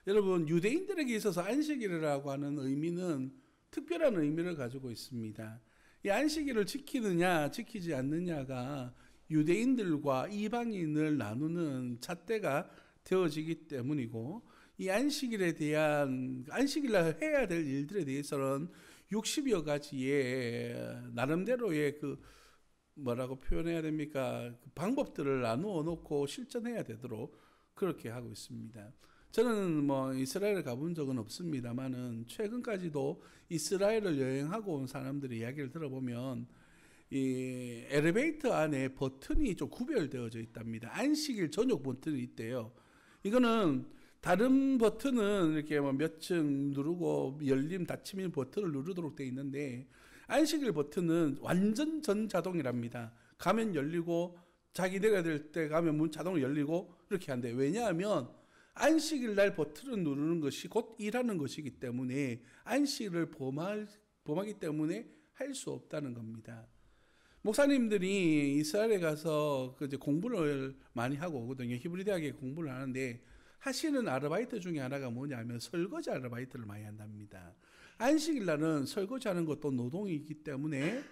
여러분, 유대인들에게 있어서 안식일이라고 하는 의미는 특별한 의미를 가지고 있습니다. 이 안식일을 지키느냐 지키지 않느냐가 유대인들과 이방인을 나누는 잣대가 되어지기 때문이고, 이 안식일에 대한, 안식일날 해야 될 일들에 대해서는 60여 가지의 나름대로의 뭐라고 표현해야 됩니까? 그 방법들을 나누어 놓고 실천해야 되도록 그렇게 하고 있습니다. 저는 이스라엘을 가본 적은 없습니다만은 최근까지도 이스라엘을 여행하고 온 사람들의 이야기를 들어보면 이 엘리베이터 안에 버튼이 좀 구별되어져 있답니다. 안식일 전용 버튼이 있대요. 이거는 다른 버튼은 이렇게 몇 층 누르고 열림 닫힘 버튼을 누르도록 되어 있는데, 안식일 버튼은 완전 전자동이랍니다. 가면 열리고 자기 내려야 될 때 가면 문 자동으로 열리고 이렇게 한대요. 왜냐하면 안식일 날 버튼을 누르는 것이 곧 일하는 것이기 때문에 안식일을 범하기 때문에 할 수 없다는 겁니다. 목사님들이 이스라엘에 가서 이제 공부를 많이 하고 오거든요. 히브리 대학에 공부를 하는데 하시는 아르바이트 중에 하나가 뭐냐면 설거지 아르바이트를 많이 한답니다. 안식일 날은 설거지하는 것도 노동이기 때문에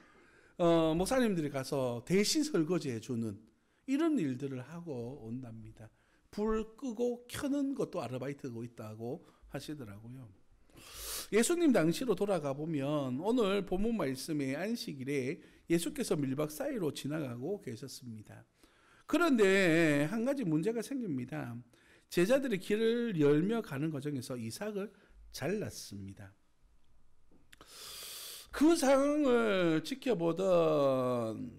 목사님들이 가서 대신 설거지해 주는 이런 일들을 하고 온답니다. 불 끄고 켜는 것도 아르바이트고 있다고 하시더라고요. 예수님 당시로 돌아가 보면 오늘 본문 말씀의 안식일에 예수께서 밀박 사이로 지나가고 계셨습니다. 그런데 한 가지 문제가 생깁니다. 제자들이 길을 열며 가는 과정에서 이삭을 잘랐습니다. 그 상황을 지켜보던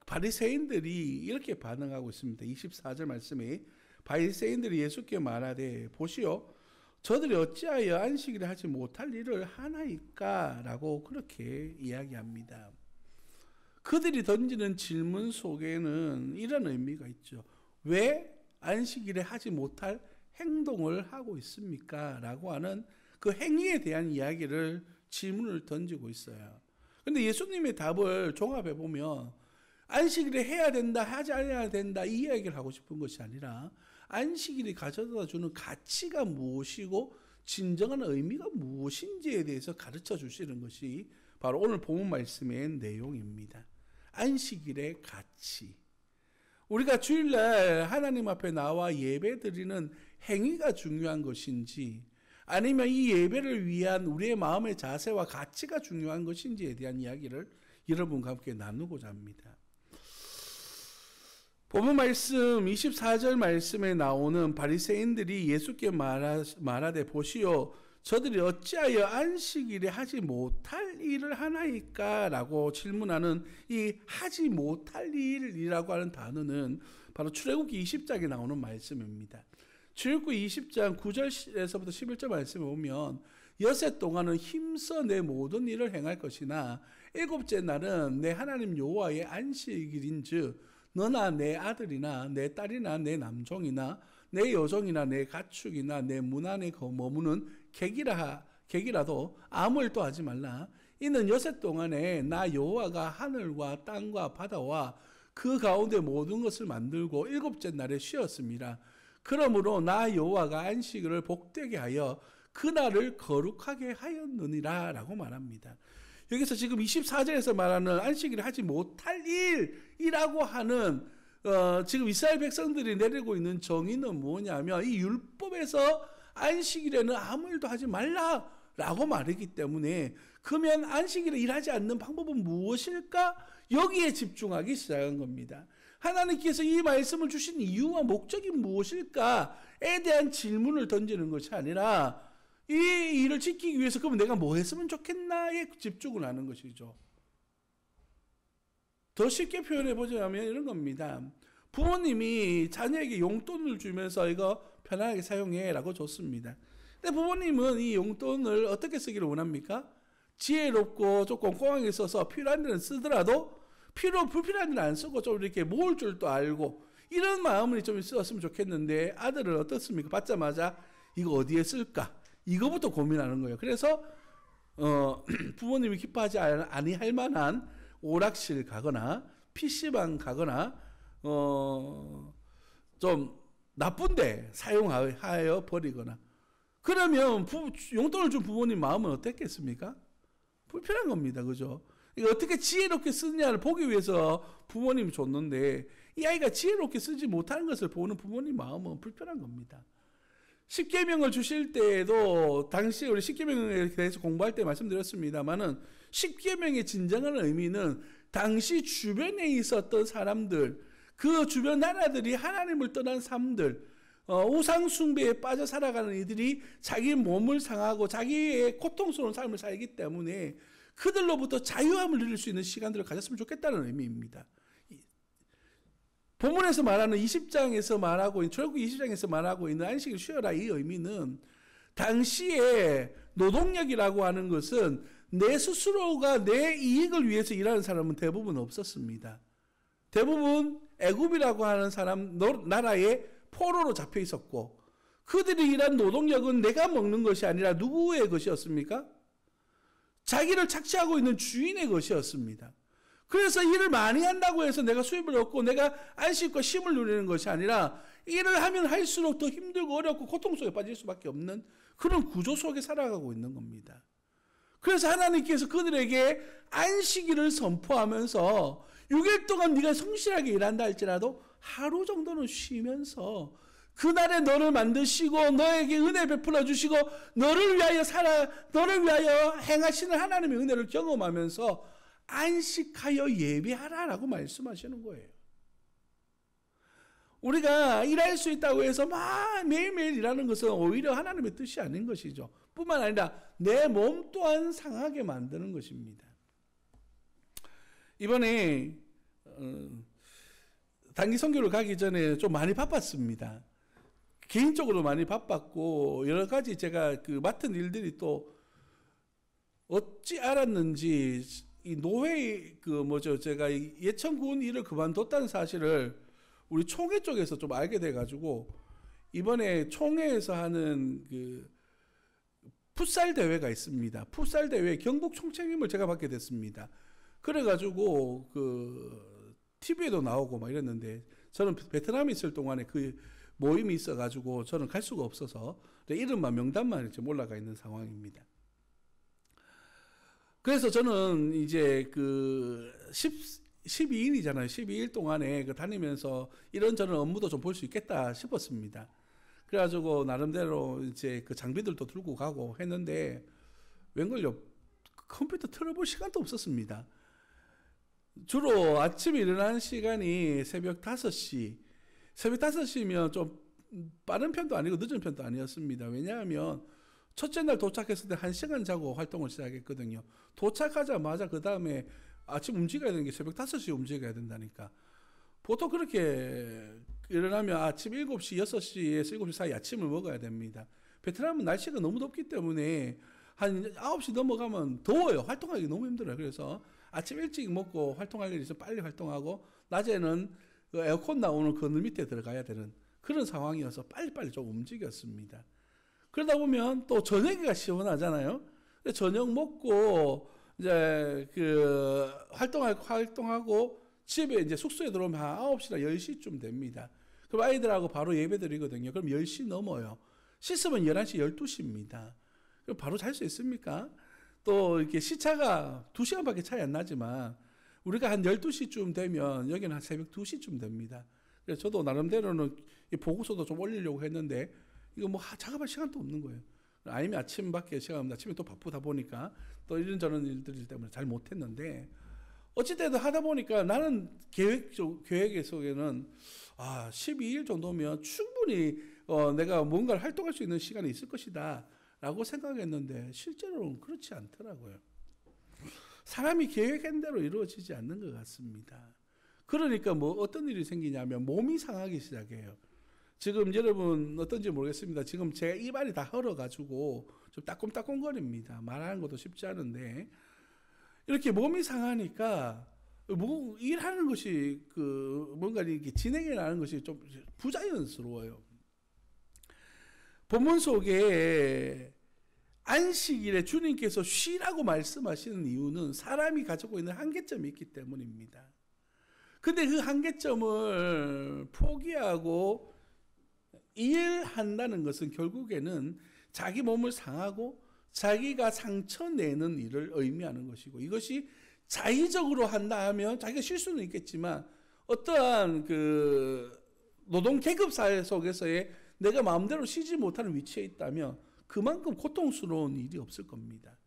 바리새인들이 이렇게 반응하고 있습니다. 24절 말씀에 바리새인들이 예수께 말하되 보시오, 저들이 어찌하여 안식일에 하지 못할 일을 하나이까? 라고 그렇게 이야기합니다. 그들이 던지는 질문 속에는 이런 의미가 있죠. 왜 안식일에 하지 못할 행동을 하고 있습니까? 라고 하는 그 행위에 대한 이야기를 질문을 던지고 있어요. 그런데 예수님의 답을 종합해 보면 안식일에 해야 된다, 하지 않아야 된다 이 이야기를 하고 싶은 것이 아니라 안식일이 가져다 주는 가치가 무엇이고 진정한 의미가 무엇인지에 대해서 가르쳐 주시는 것이 바로 오늘 본문 말씀의 내용입니다. 안식일의 가치. 우리가 주일날 하나님 앞에 나와 예배 드리는 행위가 중요한 것인지, 아니면 이 예배를 위한 우리의 마음의 자세와 가치가 중요한 것인지에 대한 이야기를 여러분과 함께 나누고자 합니다. 본문 말씀 24절 말씀에 나오는 바리새인들이 예수께 말하되 보시오, 저들이 어찌하여 안식일에 하지 못할 일을 하나이까? 라고 질문하는 이 하지 못할 일이라고 하는 단어는 바로 출애굽기 20장에 나오는 말씀입니다. 출애굽기 20장 9절에서부터 11절 말씀에 보면 여섯 동안은 힘써 내 모든 일을 행할 것이나 일곱째 날은 내 하나님 여호와의 안식일인즉 너나 내 아들이나 내 딸이나 내 남종이나 내 여종이나 내 가축이나 내 문 안에 머무는 객이라도 아무 일도 하지 말라. 이는 여섯 동안에 나 여호와가 하늘과 땅과 바다와 그 가운데 모든 것을 만들고 일곱째 날에 쉬었습니다. 그러므로 나 여호와가 안식일을 복되게 하여 그날을 거룩하게 하였느니라 라고 말합니다. 여기서 지금 24절에서 말하는 안식일을 하지 못할 일이라고 하는 지금 이스라엘 백성들이 내리고 있는 정의는 뭐냐면 이 율법에서 안식일에는 아무 일도 하지 말라라고 말하기 때문에 그러면 안식일에 일하지 않는 방법은 무엇일까? 여기에 집중하기 시작한 겁니다. 하나님께서 이 말씀을 주신 이유와 목적이 무엇일까에 대한 질문을 던지는 것이 아니라 이 일을 지키기 위해서 그러면 내가 뭐 했으면 좋겠나에 집중을 하는 것이죠. 더 쉽게 표현해 보자면 이런 겁니다. 부모님이 자녀에게 용돈을 주면서 이거 편안하게 사용해 라고 줬습니다. 근데 부모님은 이 용돈을 어떻게 쓰기를 원합니까? 지혜롭고 조금 꼼꼼하게 써서 필요한 데는 쓰더라도 불필요한 데는 안 쓰고 좀 이렇게 모을 줄도 알고 이런 마음을 좀 있었으면 좋겠는데 아들은 어떻습니까? 받자마자 이거 어디에 쓸까? 이거부터 고민하는 거예요. 그래서 부모님이 기뻐하지 아니할 만한 오락실 가거나 PC방 가거나 좀 나쁜데 사용하여 버리거나, 그러면 용돈을 준 부모님 마음은 어땠겠습니까? 불편한 겁니다. 그죠? 이거 어떻게 지혜롭게 쓰느냐를 보기 위해서 부모님이 줬는데 이 아이가 지혜롭게 쓰지 못하는 것을 보는 부모님 마음은 불편한 겁니다. 십계명을 주실 때에도 당시 우리 십계명에 대해서 공부할 때 말씀드렸습니다만은 십계명의 진정한 의미는 당시 주변에 있었던 사람들, 그 주변 나라들이 하나님을 떠난 삶들, 우상 숭배에 빠져 살아가는 이들이 자기 몸을 상하고 자기의 고통스러운 삶을 살기 때문에 그들로부터 자유함을 누릴 수 있는 시간들을 가졌으면 좋겠다는 의미입니다. 본문에서 말하는 20장에서 말하고 출애굽 20장에서 말하고 있는 안식일 쉬어라, 이 의미는 당시에 노동력이라고 하는 것은 내 스스로가 내 이익을 위해서 일하는 사람은 대부분 없었습니다. 대부분 애굽이라고 하는 사람 나라에 포로로 잡혀 있었고, 그들이 일한 노동력은 내가 먹는 것이 아니라 누구의 것이었습니까? 자기를 착취하고 있는 주인의 것이었습니다. 그래서 일을 많이 한다고 해서 내가 수입을 얻고 내가 안식과 쉼을 누리는 것이 아니라 일을 하면 할수록 더 힘들고 어렵고 고통 속에 빠질 수밖에 없는 그런 구조 속에 살아가고 있는 겁니다. 그래서 하나님께서 그들에게 안식일을 선포하면서 6일 동안 네가 성실하게 일한다 할지라도 하루 정도는 쉬면서 그날에 너를 만드시고 너에게 은혜 베풀어 주시고 너를 위하여 행하시는 하나님의 은혜를 경험하면서 안식하여 예배하라라고 말씀하시는 거예요. 우리가 일할 수 있다고 해서 막 매일매일 일하는 것은 오히려 하나님의 뜻이 아닌 것이죠. 뿐만 아니라 내 몸 또한 상하게 만드는 것입니다. 이번에 단기 선교를 가기 전에 좀 많이 바빴습니다. 개인적으로 많이 바빴고 여러 가지 제가 그 맡은 일들이 또 어찌 알았는지 이 노회 제가 예천군 일을 그만뒀다는 사실을 우리 총회 쪽에서 좀 알게 돼가지고 이번에 총회에서 하는 그 풋살 대회가 있습니다. 풋살 대회 경북 총책임을 제가 받게 됐습니다. 그래가지고 그 TV에도 나오고 막 이랬는데 저는 베트남에 있을 동안에 그 모임이 있어가지고 저는 갈 수가 없어서 이름만 명단만 지금 올라가 있는 상황입니다. 그래서 저는 이제 그 12일이잖아요. 12일 동안에 그 다니면서 이런저런 업무도 좀 볼 수 있겠다 싶었습니다. 그래가지고 나름대로 이제 그 장비들도 들고 가고 했는데 웬걸요, 컴퓨터 틀어볼 시간도 없었습니다. 주로 아침에 일어나는 시간이 새벽 5시, 새벽 5시면 좀 빠른 편도 아니고 늦은 편도 아니었습니다. 왜냐하면 첫째 날 도착했을 때 1시간 자고 활동을 시작했거든요. 도착하자마자 그 다음에 아침 움직여야 되는 게 새벽 5시에 움직여야 된다니까. 보통 그렇게 일어나면 아침 7시, 6시에서 7시 사이 아침을 먹어야 됩니다. 베트남은 날씨가 너무 덥기 때문에 한 9시 넘어가면 더워요. 활동하기 너무 힘들어요. 그래서 아침 일찍 먹고 활동할 일이 있으면 빨리 활동하고 낮에는 그 에어컨 나오는 그늘 밑에 들어가야 되는 그런 상황이어서 빨리빨리 좀 움직였습니다. 그러다 보면 또 저녁이가 시원하잖아요. 저녁 먹고 이제 그 활동하고 집에 이제 숙소에 들어오면 한 9시나 10시쯤 됩니다. 그럼 아이들하고 바로 예배 드리거든요. 그럼 10시 넘어요. 씻으면 11시, 12시입니다. 그럼 바로 잘 수 있습니까? 또 이렇게 시차가 2시간밖에 차이 안 나지만 우리가 한 12시쯤 되면 여기는 한 새벽 2시쯤 됩니다. 그래서 저도 나름대로는 이 보고서도 좀 올리려고 했는데 이거 뭐 작업할 시간도 없는 거예요. 아니면 아침밖에 시간 없는데 아침에 또 바쁘다 보니까 또 이런저런 일들 때문에 잘 못했는데 어찌됐든 하다 보니까 나는 계획 속에는 12일 정도면 충분히 내가 뭔가를 활동할 수 있는 시간이 있을 것이다 라고 생각했는데 실제로는 그렇지 않더라고요. 사람이 계획한 대로 이루어지지 않는 것 같습니다. 그러니까 뭐 어떤 일이 생기냐면 몸이 상하기 시작해요. 지금 여러분 어떤지 모르겠습니다. 지금 제 입안이 다 헐어가지고 좀 따끔따끔거립니다. 말하는 것도 쉽지 않은데 이렇게 몸이 상하니까 뭐 일하는 것이 그 뭔가 이렇게 진행해 나가는 것이 좀 부자연스러워요. 본문 속에 안식일에 주님께서 쉬라고 말씀하시는 이유는 사람이 가지고 있는 한계점이 있기 때문입니다. 근데 그 한계점을 포기하고 일한다는 것은 결국에는 자기 몸을 상하고 자기가 상처내는 일을 의미하는 것이고, 이것이 자의적으로 한다 하면 자기가 쉴 수는 있겠지만 어떠한 그 노동 계급 사회 속에서의 내가 마음대로 쉬지 못하는 위치에 있다면 그만큼 고통스러운 일이 없을 겁니다.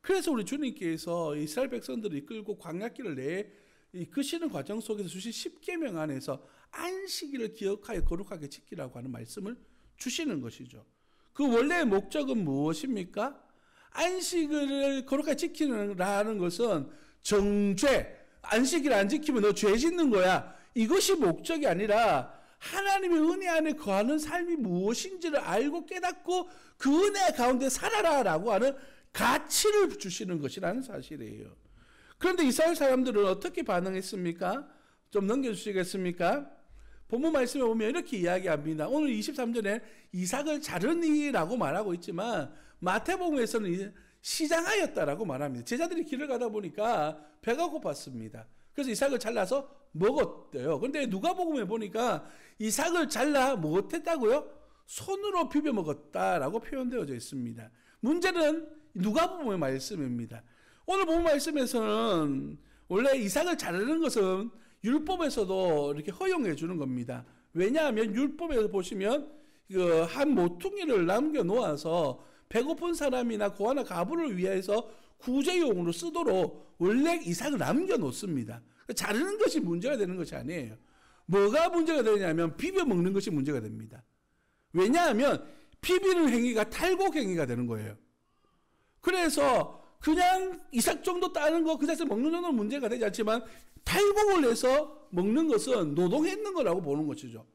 그래서 우리 주님께서 이스라엘 백성들을 이끌고 광야길을 이끄시는 과정 속에서 주신 10계명 안에서 안식일을 기억하여 거룩하게 지키라고 하는 말씀을 주시는 것이죠. 그 원래의 목적은 무엇입니까? 안식일을 거룩하게 지키라는 것은 정죄, 안식일 안 지키면 너 죄 짓는 거야, 이것이 목적이 아니라 하나님의 은혜 안에 거하는 삶이 무엇인지를 알고 깨닫고 그 은혜 가운데 살아라라고 하는 가치를 주시는 것이라는 사실이에요. 그런데 이스라엘 사람들은 어떻게 반응했습니까? 좀 넘겨주시겠습니까? 본문 말씀에 보면 이렇게 이야기합니다. 오늘 23절에 이삭을 자르니라고 말하고 있지만 마태복음에서는 시장하였다라고 말합니다. 제자들이 길을 가다 보니까 배가 고팠습니다. 그래서 이삭을 잘라서 먹었대요. 그런데 누가복음에 보니까 이삭을 잘라 못했다고요? 손으로 비벼 먹었다라고 표현되어져 있습니다. 문제는 누가복음의 말씀입니다. 오늘 본 말씀에서는 원래 이삭을 자르는 것은 율법에서도 이렇게 허용해 주는 겁니다. 왜냐하면 율법에서 보시면 그 한 모퉁이를 남겨 놓아서 배고픈 사람이나 고아나 가부를 위해서 구제용으로 쓰도록 원래 이삭을 남겨 놓습니다. 자르는 것이 문제가 되는 것이 아니에요. 뭐가 문제가 되냐면 비벼 먹는 것이 문제가 됩니다. 왜냐하면 비비는 행위가 탈곡 행위가 되는 거예요. 그래서 그냥 이삭 정도 따는 거 그 자체에서 먹는 정도는 문제가 되지 않지만 탈곡을 해서 먹는 것은 노동했는 거라고 보는 것이죠.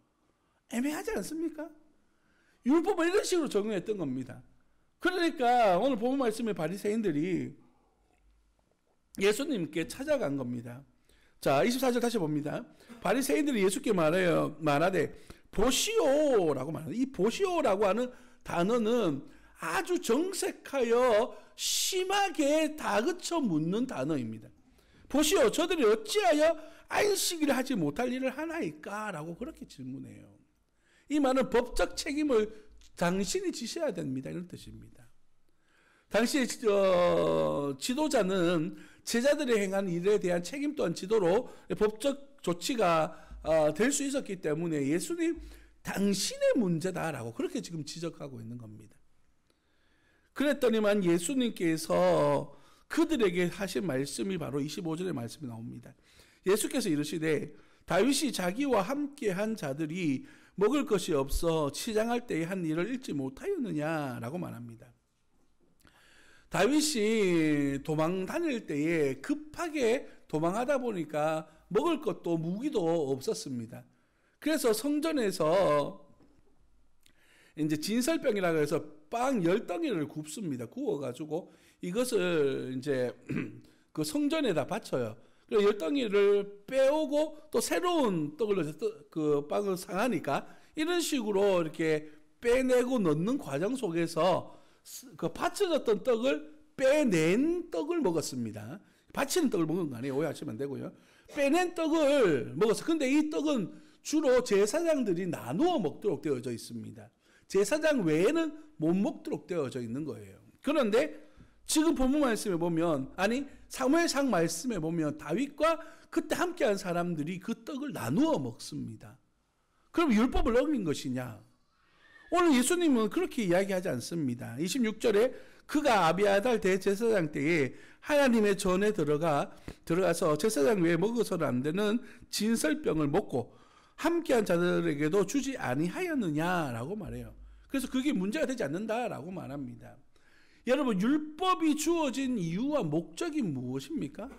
애매하지 않습니까? 율법은 이런 식으로 적용했던 겁니다. 그러니까 오늘 본문 말씀의 바리새인들이 예수님께 찾아간 겁니다. 자, 24절 다시 봅니다. 바리새인들이 예수께 말하되 보시오라고 말합니다. 이 보시오라고 하는 단어는 아주 정색하여 심하게 다그쳐 묻는 단어입니다. 보시오, 저들이 어찌하여 안식일을 하지 못할 일을 하나이까? 라고 그렇게 질문해요. 이 말은 법적 책임을 당신이 지셔야 됩니다, 이런 뜻입니다. 당시 지도자는 제자들이 행한 일에 대한 책임 또한 지도로 법적 조치가 될 수 있었기 때문에 예수님 당신의 문제다라고 그렇게 지금 지적하고 있는 겁니다. 그랬더니만 예수님께서 그들에게 하신 말씀이 바로 25절의 말씀이 나옵니다. 예수께서 이르시되 다윗이 자기와 함께한 자들이 먹을 것이 없어 치장할 때에 한 일을 잊지 못하였느냐라고 말합니다. 다윗이 도망 다닐 때에 급하게 도망하다 보니까 먹을 것도 무기도 없었습니다. 그래서 성전에서 이제 진설병이라고 해서 빵 10덩이를 굽습니다. 구워가지고 이것을 이제 그 성전에다 바쳐요. 그래서 10덩이를 빼오고 또 새로운 떡을 넣어서 그 빵을 상하니까 이런 식으로 이렇게 빼내고 넣는 과정 속에서 그 받쳐졌던 떡을 빼낸 떡을 먹었습니다. 받치는 떡을 먹은 거 아니에요. 오해하시면 안 되고요. 빼낸 떡을 먹었어요. 근데 이 떡은 주로 제사장들이 나누어 먹도록 되어져 있습니다. 제사장 외에는 못 먹도록 되어져 있는 거예요. 그런데 지금 본문 말씀에 보면, 아니 사무엘상 말씀에 보면 다윗과 그때 함께한 사람들이 그 떡을 나누어 먹습니다. 그럼 율법을 어긴 것이냐? 오늘 예수님은 그렇게 이야기하지 않습니다. 26절에 그가 아비아달 대제사장 때에 하나님의 전에 들어가서 제사장 외에 먹어서는 안 되는 진설병을 먹고 함께한 자들에게도 주지 아니하였느냐라고 말해요. 그래서 그게 문제가 되지 않는다라고 말합니다. 여러분, 율법이 주어진 이유와 목적이 무엇입니까?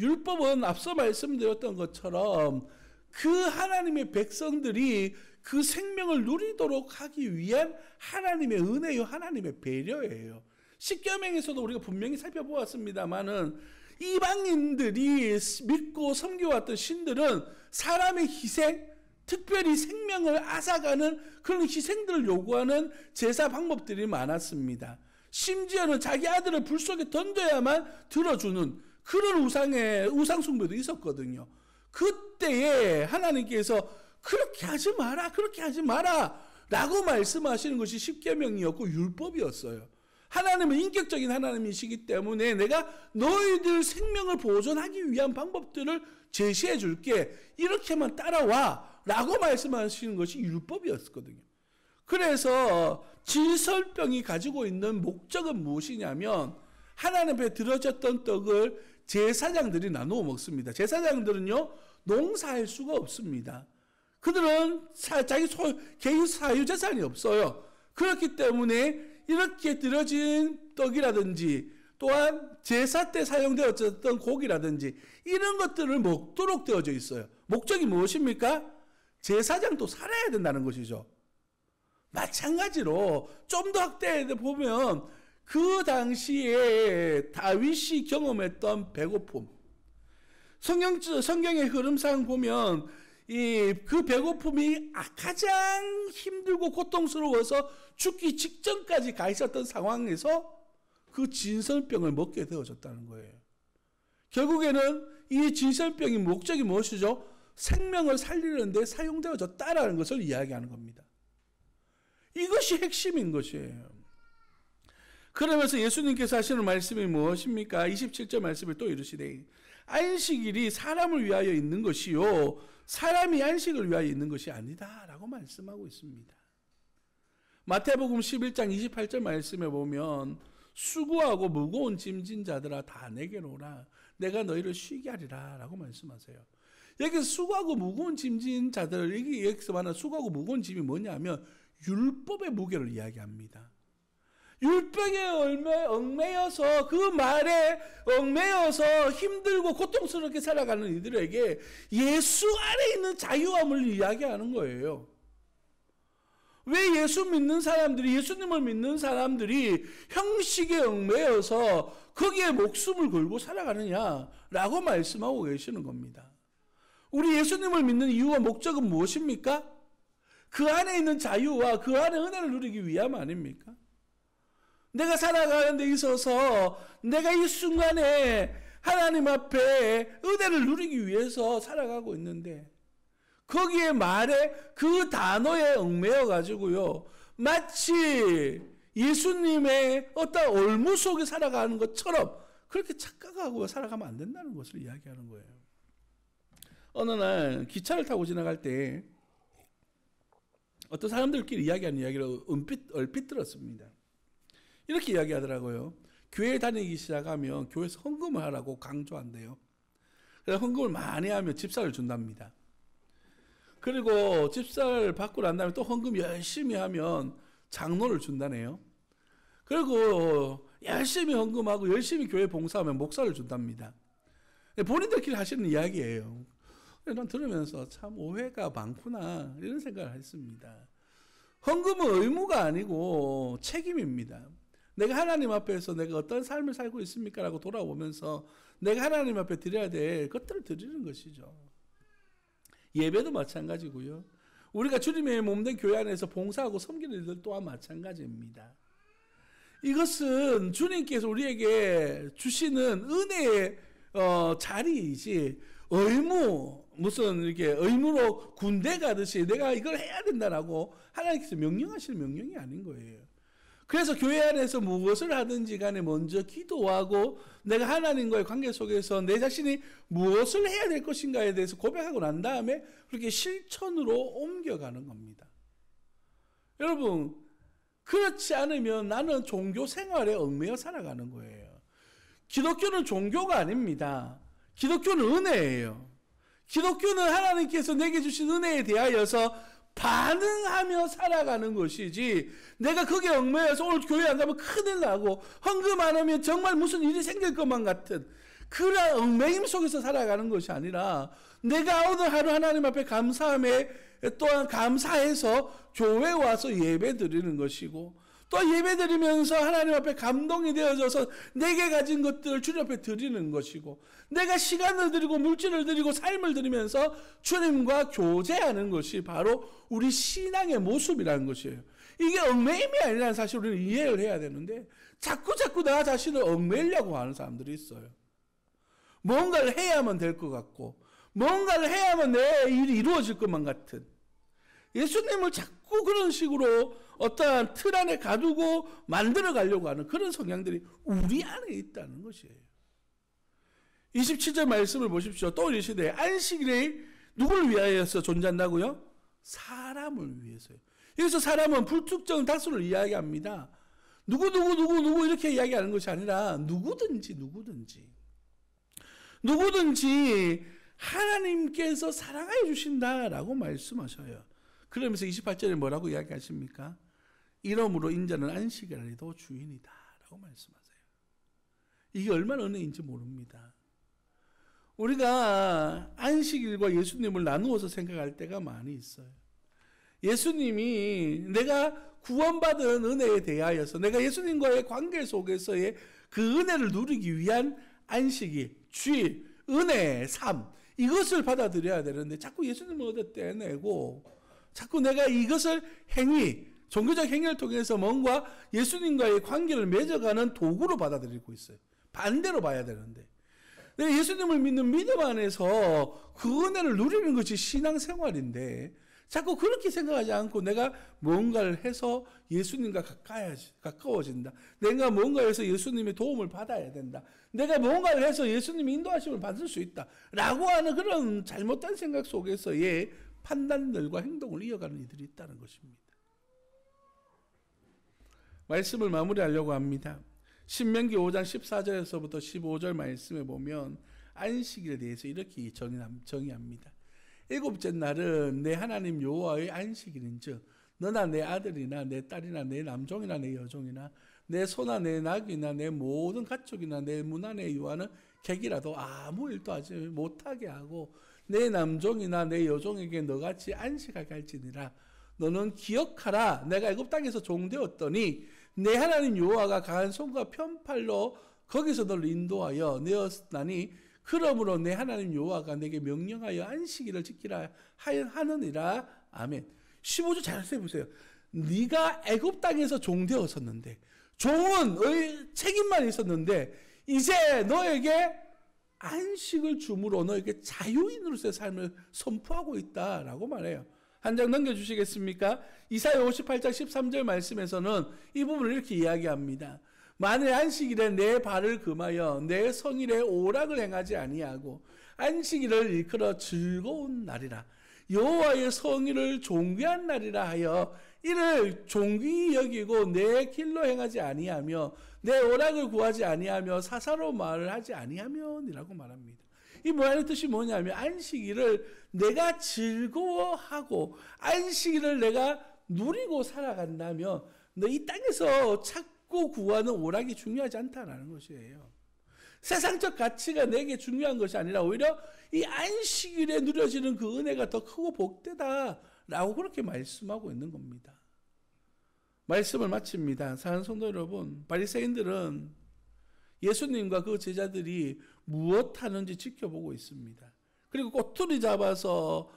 율법은 앞서 말씀드렸던 것처럼 그 하나님의 백성들이 그 생명을 누리도록 하기 위한 하나님의 은혜요, 하나님의 배려예요. 십계명에서도 우리가 분명히 살펴보았습니다마는 이방인들이 믿고 섬겨왔던 신들은 사람의 희생, 특별히 생명을 앗아가는 그런 희생들을 요구하는 제사 방법들이 많았습니다. 심지어는 자기 아들을 불 속에 던져야만 들어주는 그런 우상 숭배도 있었거든요. 그때에 하나님께서 그렇게 하지 마라, 그렇게 하지 마라 라고 말씀하시는 것이 십계명이었고 율법이었어요. 하나님은 인격적인 하나님이시기 때문에 내가 너희들 생명을 보존하기 위한 방법들을 제시해 줄게. 이렇게만 따라와 라고 말씀하시는 것이 율법이었거든요. 그래서 질설병이 가지고 있는 목적은 무엇이냐면 하나님 앞에 들어졌던 떡을 제사장들이 나누어 먹습니다. 제사장들은요 농사할 수가 없습니다. 그들은 자기 개인 사유재산이 없어요. 그렇기 때문에 이렇게 들어진 떡이라든지 또한 제사 때 사용되었던 고기라든지 이런 것들을 먹도록 되어져 있어요. 목적이 무엇입니까? 제사장도 살아야 된다는 것이죠. 마찬가지로 좀 더 확대해 보면 그 당시에 다윗이 경험했던 배고픔, 성경의 흐름상 보면 그 배고픔이 가장 힘들고 고통스러워서 죽기 직전까지 가 있었던 상황에서 그 진설병을 먹게 되어졌다는 거예요. 결국에는 이 진설병의 목적이 무엇이죠? 생명을 살리는 데 사용되어졌다라는 것을 이야기하는 겁니다. 이것이 핵심인 것이에요. 그러면서 예수님께서 하시는 말씀이 무엇입니까? 27절 말씀을 또 이르시되 안식일이 사람을 위하여 있는 것이요 사람이 안식을 위하여 있는 것이 아니다 라고 말씀하고 있습니다. 마태복음 11장 28절 말씀에 보면 수고하고 무거운 짐진 자들아 다 내게로 오라 내가 너희를 쉬게 하리라 라고 말씀하세요. 여기서 수고하고 무거운 짐진 자들, 여기서 말하는 수고하고 무거운 짐이 뭐냐면 율법의 무게를 이야기합니다. 율법에 얽매여서 그 말에 얽매여서 힘들고 고통스럽게 살아가는 이들에게 예수 안에 있는 자유함을 이야기하는 거예요. 왜 예수님을 믿는 사람들이 형식에 얽매여서 거기에 목숨을 걸고 살아가느냐라고 말씀하고 계시는 겁니다. 우리 예수님을 믿는 이유와 목적은 무엇입니까? 그 안에 있는 자유와 그 안에 은혜를 누리기 위함 아닙니까? 내가 살아가는 데 있어서 내가 이 순간에 하나님 앞에 은혜를 누리기 위해서 살아가고 있는데 거기에 말에 그 단어에 얽매여 가지고요 마치 예수님의 어떤 올무 속에 살아가는 것처럼 그렇게 착각하고 살아가면 안 된다는 것을 이야기하는 거예요. 어느 날 기차를 타고 지나갈 때 어떤 사람들끼리 이야기하는 이야기를 얼핏 들었습니다. 이렇게 이야기하더라고요. 교회 다니기 시작하면 교회에서 헌금을 하라고 강조한대요. 그래서 헌금을 많이 하면 집사를 준답니다. 그리고 집사를 받고 난 다음에 또 헌금 열심히 하면 장로를 준다네요. 그리고 열심히 헌금하고 열심히 교회 봉사하면 목사를 준답니다. 본인들끼리 하시는 이야기예요. 난 들으면서 참 오해가 많구나 이런 생각을 했습니다. 헌금은 의무가 아니고 책임입니다. 내가 하나님 앞에서 내가 어떤 삶을 살고 있습니까? 라고 돌아오면서 내가 하나님 앞에 드려야 될 것들을 드리는 것이죠. 예배도 마찬가지고요. 우리가 주님의 몸된 교회 안에서 봉사하고 섬기는 일들 또한 마찬가지입니다. 이것은 주님께서 우리에게 주시는 은혜의 자리이지 의무, 무슨 이렇게 의무로 군대 가듯이 내가 이걸 해야 된다라고 하나님께서 명령하시는 명령이 아닌 거예요. 그래서 교회 안에서 무엇을 하든지 간에 먼저 기도하고 내가 하나님과의 관계 속에서 내 자신이 무엇을 해야 될 것인가에 대해서 고백하고 난 다음에 그렇게 실천으로 옮겨가는 겁니다. 여러분, 그렇지 않으면 나는 종교 생활에 얽매여 살아가는 거예요. 기독교는 종교가 아닙니다. 기독교는 은혜예요. 기독교는 하나님께서 내게 주신 은혜에 대하여서 반응하며 살아가는 것이지 내가 거기에 얽매여서 오늘 교회 안 가면 큰일 나고 헌금 안 하면 정말 무슨 일이 생길 것만 같은 그런 얽매임 속에서 살아가는 것이 아니라 내가 오늘 하루 하나님 앞에 감사함에 또한 감사해서 교회에 와서 예배 드리는 것이고 또 예배 드리면서 하나님 앞에 감동이 되어져서 내게 가진 것들을 주님 앞에 드리는 것이고 내가 시간을 드리고 물질을 드리고 삶을 드리면서 주님과 교제하는 것이 바로 우리 신앙의 모습이라는 것이에요. 이게 얽매임이 아니라는 사실을 우리는 이해를 해야 되는데 자꾸 나 자신을 얽매이려고 하는 사람들이 있어요. 뭔가를 해야만 될 것 같고 뭔가를 해야만 내 일이 이루어질 것만 같은 예수님을 자꾸 그런 식으로 어떠한 틀 안에 가두고 만들어 가려고 하는 그런 성향들이 우리 안에 있다는 것이에요. 27절 말씀을 보십시오. 또 이르시되 안식일이 누구를 위하여서 존재한다고요? 사람을 위해서요. 여기서 사람은 불특정 다수를 이야기합니다. 누구 이렇게 이야기하는 것이 아니라 누구든지 하나님께서 사랑하여 주신다라고 말씀하셔요. 그러면서 28절에 뭐라고 이야기하십니까? 이러므로 인자는 안식일에도 주인이다 라고 말씀하세요. 이게 얼마나 은혜인지 모릅니다. 우리가 안식일과 예수님을 나누어서 생각할 때가 많이 있어요. 예수님이 내가 구원받은 은혜에 대하여서 내가 예수님과의 관계 속에서의 그 은혜를 누리기 위한 안식일, 주일, 은혜, 삶 이것을 받아들여야 되는데 자꾸 예수님을 얻어 떼내고 자꾸 내가 이것을 종교적 행위를 통해서 뭔가 예수님과의 관계를 맺어가는 도구로 받아들이고 있어요. 반대로 봐야 되는데 내가 예수님을 믿는 믿음 안에서 그 은혜를 누리는 것이 신앙생활인데 자꾸 그렇게 생각하지 않고 내가 뭔가를 해서 예수님과 가까워진다. 내가 뭔가 해서 예수님의 도움을 받아야 된다. 내가 뭔가를 해서 예수님의 인도하심을 받을 수 있다. 라고 하는 그런 잘못된 생각 속에서의 판단들과 행동을 이어가는 이들이 있다는 것입니다. 말씀을 마무리하려고 합니다. 신명기 5장 14절에서부터 15절 말씀에 보면 안식일에 대해서 이렇게 정의합니다. 일곱째 날은 내 하나님 여호와의 안식일인즉 너나 내 아들이나 내 딸이나 내 남종이나 내 여종이나 내 소나 내 낙이나 내 모든 가축이나 내 문화 내 유아는 객이라도 아무 일도 하지 못하게 하고 내 남종이나 내 여종에게 너같이 안식하게 할지니라. 너는 기억하라. 내가 애굽 땅에서 종되었더니 내 하나님 여호와가 강한 손과 편팔로 거기서 너를 인도하여 내었나니 그러므로 내 하나님 여호와가 내게 명령하여 안식일을 지키라 하느니라. 아멘. 15절 잘 해보세요. 네가 애굽 땅에서 종되었었는데 종은 책임만 있었는데 이제 너에게 안식을 주므로 너에게 자유인으로서의 삶을 선포하고 있다라고 말해요. 한 장 넘겨주시겠습니까? 이사야 58장 13절 말씀에서는 이 부분을 이렇게 이야기합니다. 만일 안식일에 내 발을 금하여 내 성일에 오락을 행하지 아니하고 안식일을 일컬어 즐거운 날이라 여호와의 성일을 존귀한 날이라 하여 이를 존귀히 여기고 내 길로 행하지 아니하며 내 오락을 구하지 아니하며 사사로운 말을 하지 아니하면이라고 말합니다. 이 말의 뜻이 뭐냐면 안식일을 내가 즐거워하고 안식일을 내가 누리고 살아간다면 너 이 땅에서 찾고 구하는 오락이 중요하지 않다는 것이에요. 세상적 가치가 내게 중요한 것이 아니라 오히려 이 안식일에 누려지는 그 은혜가 더 크고 복되다라고 그렇게 말씀하고 있는 겁니다. 말씀을 마칩니다. 사랑하는 성도 여러분, 바리새인들은 예수님과 그 제자들이 무엇 하는지 지켜보고 있습니다. 그리고 꼬투리 잡아서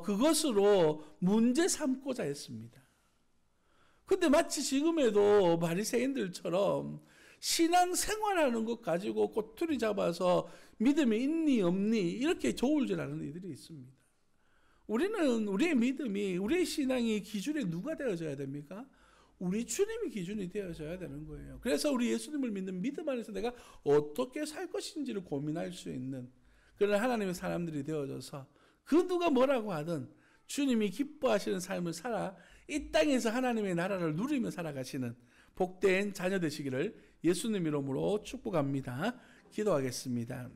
그것으로 문제 삼고자 했습니다. 근데 마치 지금에도 바리새인들처럼 신앙생활하는 것 가지고 꼬투리 잡아서 믿음이 있니 없니 이렇게 조울질하는 이들이 있습니다. 우리는 우리의 믿음이 우리의 신앙이 기준이 누가 되어져야 됩니까? 우리 주님이 기준이 되어져야 되는 거예요. 그래서 우리 예수님을 믿는 믿음 안에서 내가 어떻게 살 것인지를 고민할 수 있는 그런 하나님의 사람들이 되어져서 그 누가 뭐라고 하든 주님이 기뻐하시는 삶을 살아 이 땅에서 하나님의 나라를 누리며 살아가시는 복된 자녀 되시기를 예수님 이름으로 축복합니다. 기도하겠습니다.